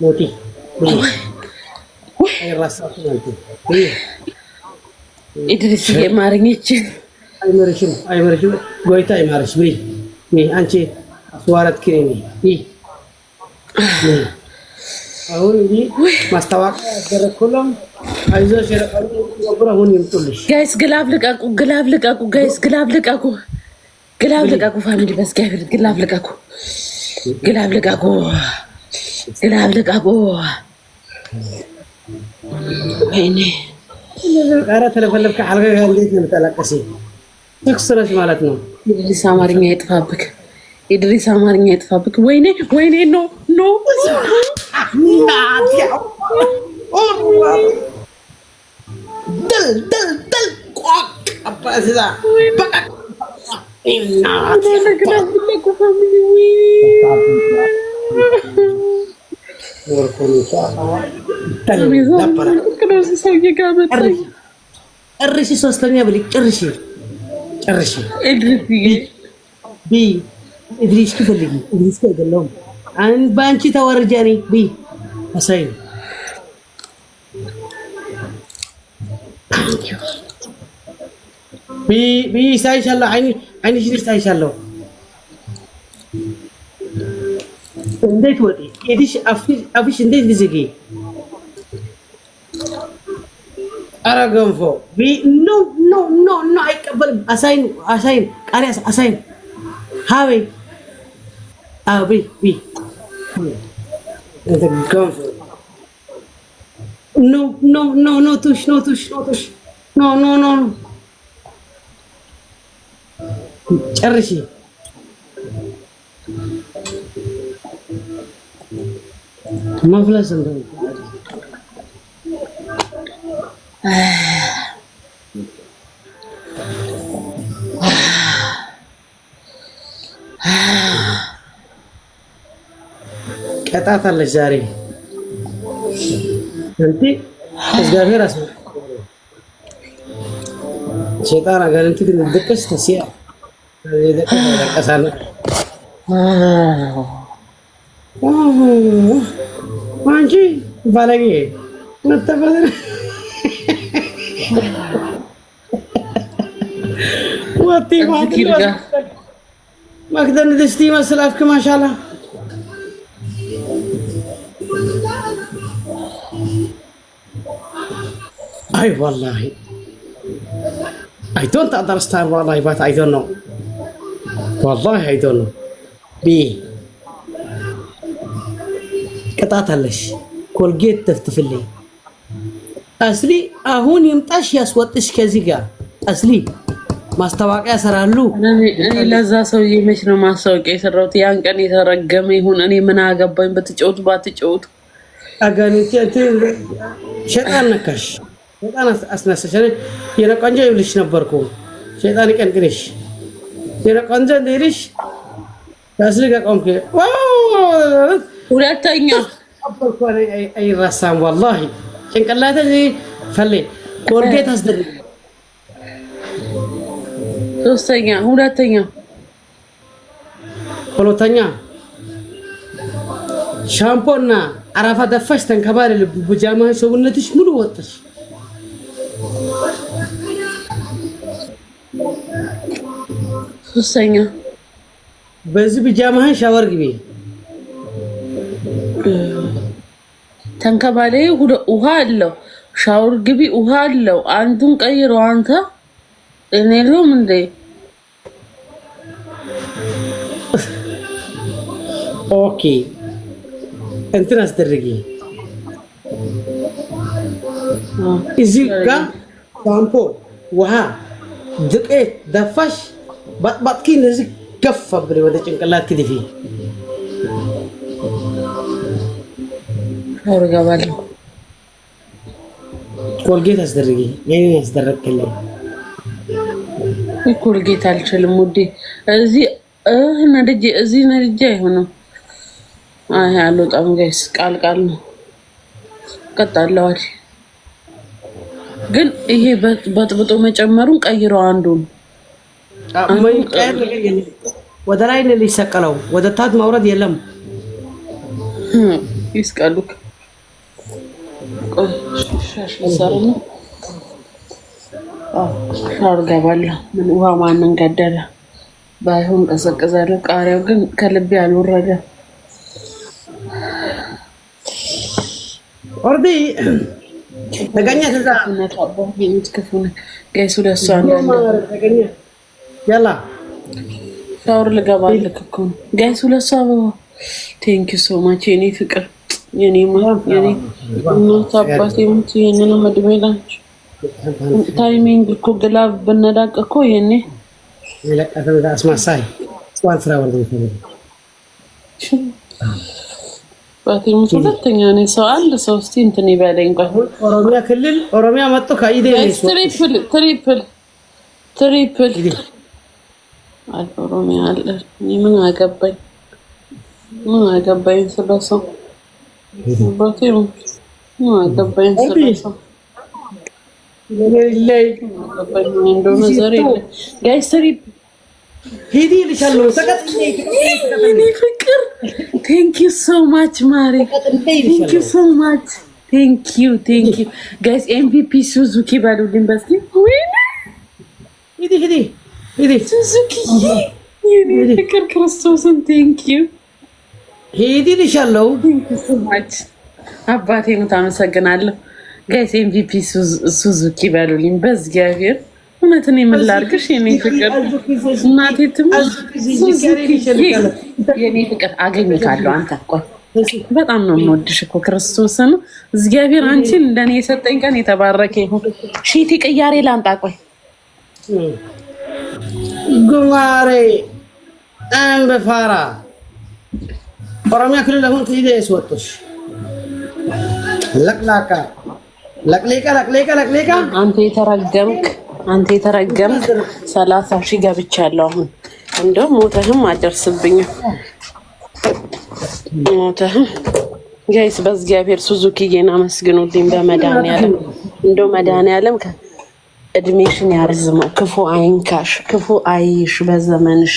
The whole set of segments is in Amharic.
موتي اي راسك انت إدريس يمارنيش اي مرشم قويتا اي مارش بي انت سوارت كريمي بي አሁን እንጂ ማስተዋወቂያ ያደረኩለም አይዞሽ የረቀቁ ወብራ ሁን ይምጡልሽ ጋይስ ግላብ ልቀቁ ጋይስ ግላብ ልቀቁ ፋሚሊ በስጋብር ግላብ ልቀቁ ወይኔ ኧረ ተለፈለፍከ አልጋ እንዴት ነው የምትጠላቀሰው ትክስረሽ ማለት ነው ኢድሪስ አማርኛ ይጥፋብክ ወይኔ ኖ دل قاق أبازلا بقى الرشي سوستنيا بلي الرشي بي إدريس كيف اللي إدريس كيف قال لهم عن بانشي تورجاني بي حسين بي سايش الله عيني شريش سايش الله انديت ودي إديش أفيش انديت بزقي أراقم فو بي نو أيقبل أساين كارياس أساين هاوي بي انت قنفو No tush. No. ጨርሺ መፍለስ እንደው ቀጣታለች ዛሬ እንዴ እግዚአብሔር አስመ ሸጣን አጋንንት ግን ድቅስ ተሲያ ደቀሳለ አንቺ ባለጌ ነተፈለ ወጥቲ ማክደን ደስቲ መስላፍክ ማሻአላ አይ والله I don't understand والله but I don't know والله I don't know بي ቅጣታለሽ ኮልጌት ተፍትፍልኝ አስሊ አሁን ይምጣሽ ያስወጥሽ ከዚህ ጋር አስሊ ማስተዋቂያ ሰራሉ እኔ ለዛ ሰውዬ መች ነው ማስተዋቂያ የሰራሁት ያን ቀን የተረገመ ይሁን እኔ ምን አገባኝ በትጨውት ባትጨውት አጋንንት ሸጣን ነካሽ ሸጣን አስነሳሽ የነቀንጀ ይብልሽ ነበርኩ ሸጣን ይቀንቅልሽ የነቀንጀ እንደልሽ አስሊ ጋር ቆምከ ሁለተኛ አይራሳም والله ጭንቅላቴ ፈሌ ኮልጌት አስደርግ ሶስተኛ ሁለተኛ ሻምፖና አራፋ ደፋሽ ተንከባለ ቢጃማ ሰውነትሽ ሙሉ ወጥሽ ሶስተኛ በዚህ ቢጃማ ሻወር ግቢ ተንከባለ ውሃ አለው ሻወር ግቢ ውሃ አለው አንዱን ቀይሮ አንተ እኔ ሉም እንዴ ኦኬ እንትን አስደርጊ እዚህ ጋር ሻምፖ ውሃ ድቄት ደፋሽ ባጥባጥኪ እንደዚህ ገፋ ብለ ወደ ጭንቅላት ክድፊ አውርጋባል ኮልጌት አስደርጊ የኔ ያስደረክልኝ ኮልጌት አልችልም ውዴ እዚህ ነድጄ አይሆንም አይ አልወጣም ጋይስ ቃል ነው ቀጣለዋል ግን ይሄ በጥብጦ መጨመሩን ቀይረው አንዱን ወደ ላይ ነው ሊሰቀለው ወደ ታች ማውረድ የለም ይስቃሉክ ሻሽ ለሰሩ ሻወር ገባለሁ። ምን ውሃ ማንን ገደለ? ባይሆን ቀዘቅዛለሁ። ቃሪያው ግን ከልቤ አልወረደም። ኦርዲ ተገኘ ተዛነት አባው የምትከፉነ ጋይስ ለሷ አንዳንድ ተገኘ ያላ ሻወር ልገባልክ እኮ ጋይስ ለሷ ቴንክ ዩ ሶ ማች የኔ ፍቅር የኔ እናት አባቴ ሙት የኔን መድሜላች ታይሚንግ እኮ ግላብ ብነዳቅ እኮ የኔ ለቀተው አስማሳይ ስዋል ፍራ ወርዶ ይፈለ ባቴ ሙት ሁለተኛ ነው ሰው አንድ ሰው እስቲ እንትን ይበለኝ እንኳን ኦሮሚያ ክልል ኦሮሚያ መጥቶ ካይዴ ነው ትሪፕል አል ኦሮሚያ አለ ምን አገባኝ ስለሰው ባቴ ምን አገባኝ ስለሰው ለይ እንደው ነዘር የለ ጋይስ ትሪፕ ሂዲ ልሻለው ተቀጥኝ ፍቅር ቴንክ ዩ ሶ ማች ማሪ ቴንክ ዩ ሶ ማች ቴንክ ዩ ጋይስ ኤምቪፒ ሱዙኪ ባሉልኝ በስቲ ሂዲ ሱዙኪ ፍቅር ክርስቶስን ቴንክ ዩ ሂዲ ልሻለው ቴንክ ዩ ሶ ማች አባቴ ነው ታመሰግናለሁ ጋይስ ኤምቪፒ ሱዙኪ ባሉልኝ በእግዚአብሔር እውነትን የምላርግሽ የኔ ፍቅር እናቴ ትሙት የኔ ፍቅር አገኝካለሁ። አንተ ቆይ በጣም ነው የምወድሽ እኮ ክርስቶስን እግዚአብሔር አንቺን እንደኔ የሰጠኝ ቀን የተባረከ ይሁን። ሺቲ ቅያሬ ላምጣ ቆይ ጉማሬ አንበፋራ ኦሮሚያ ክልል አሁን ከይደስ ወጥሽ ለቅላቃ ለቅሌቃ አንተ የተረገምክ 30 ሺህ ገብቻለሁ። አሁን እንደው ሞተህም አደርስብኝም ሞተህም ጋይስ በእግዚአብሔር ሱዙኪዬን አመስግኑልኝ በመድኃኒዓለም እንደው መድኃኒዓለም እድሜሽን ያርዝመው ክፉ አይንካሽ ክፉ አይሽ በዘመንሽ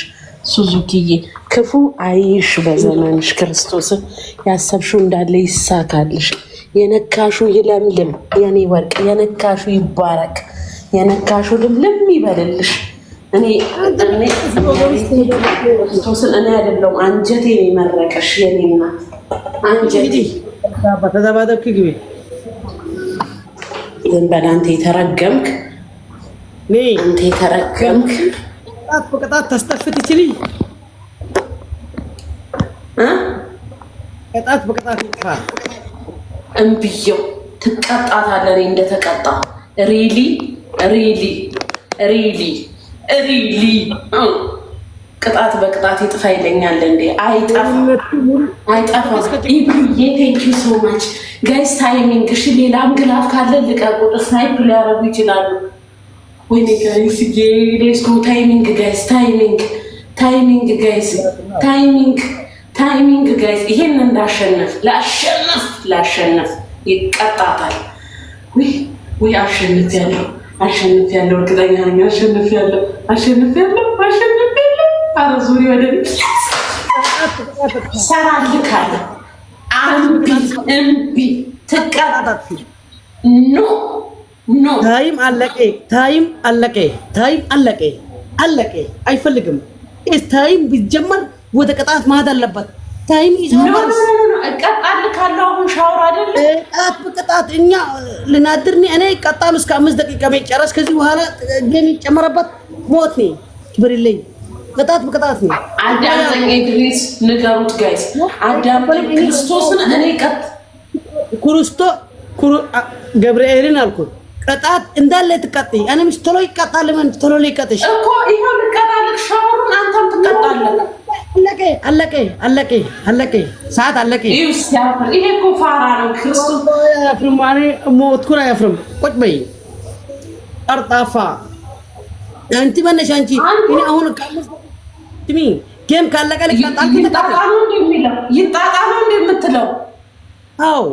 ሱዙኪዬ ክፉ አይሽ በዘመንሽ ክርስቶስን ያሰብሽው እንዳለ ይሳካልሽ የነካሹ ይለምልም የኔ ወርቅ የነካሹ ይባረክ የነካሹ ልምልም ይበልልሽ። እኔ ክርስቶስን እኔ አይደለም አንጀቴ የመረቀሽ የኔና አንጀቴ በተዛባደክ ግቢ በላንተ የተረገምክ አንተ የተረገምክ ቅጣት ተስተፍት ይችል ቅጣት በቅጣት ይጥፋ እምብየው ትቀጣታለህ እንደተቀጣ ሪሊ ቅጣት በቅጣት ይጥፋ ይለኛል እንዴ? አይጠፋም። ኢብሩዬ ቴንክ ዩ ሶ ማች ጋይስ ታይሚንግ። እሺ ሌላም ግላፍ ካለ ልቀቁት። ስናይፕ ሊያረጉ ይችላሉ። ወይኔ ጋይስ ሌትስ ጎ ታይሚንግ ጋይስ ታይሚንግ ጋይስ ይሄን እንዳሸነፍ ላሸነፍ ይቀጣታል። ወይ አሸንፊያለሁ እርግጠኛ ነኝ አሸንፊያለሁ ኧረ ዙሪ ወደ ሰራልካለሁ እምቢ ትቀጣጣት ኖ ታይም አለቀ አይፈልግም ታይም ቢጀመር ወደ ቅጣት ማሄድ አለበት ታይም ይዘዋል እቀጣልካለሁ አሁን ሻወር አይደለ ቅጣት እኛ ልናድርኒ እኔ ቀጣሉ እስከ 5 ደቂቃ መጨረስ ከዚህ በኋላ ግን ጨመረበት ሞት ነው ብርልኝ ቅጣት ነው አዳምጠኝ ኢድሪስ ንገሩት ጋይስ አዳምጠኝ ክርስቶስን እኔ ገብርኤልን አልኩት ቅጣት እንዳለ ትቀጥይ እኔ ምስ ቶሎ ይቀጣል ምን ቶሎ ሊቀጥሽ እኮ ይሄው ልቀጣልክ ሻወሩን አንተም ትቀጣለህ አለቀ ሰዓት አለቀ ይሄ እኮ ፋራ ነው ክርስቶስ አፍርም ማሪ ሞት ኩራ ያፍርም ቁጭ በይ አርጣፋ አንቺ በነሽ አንቺ እኔ አሁን ትሚ ጌም ካለቀ ልቀጣል ይጣጣሉ እንደምትለው አዎ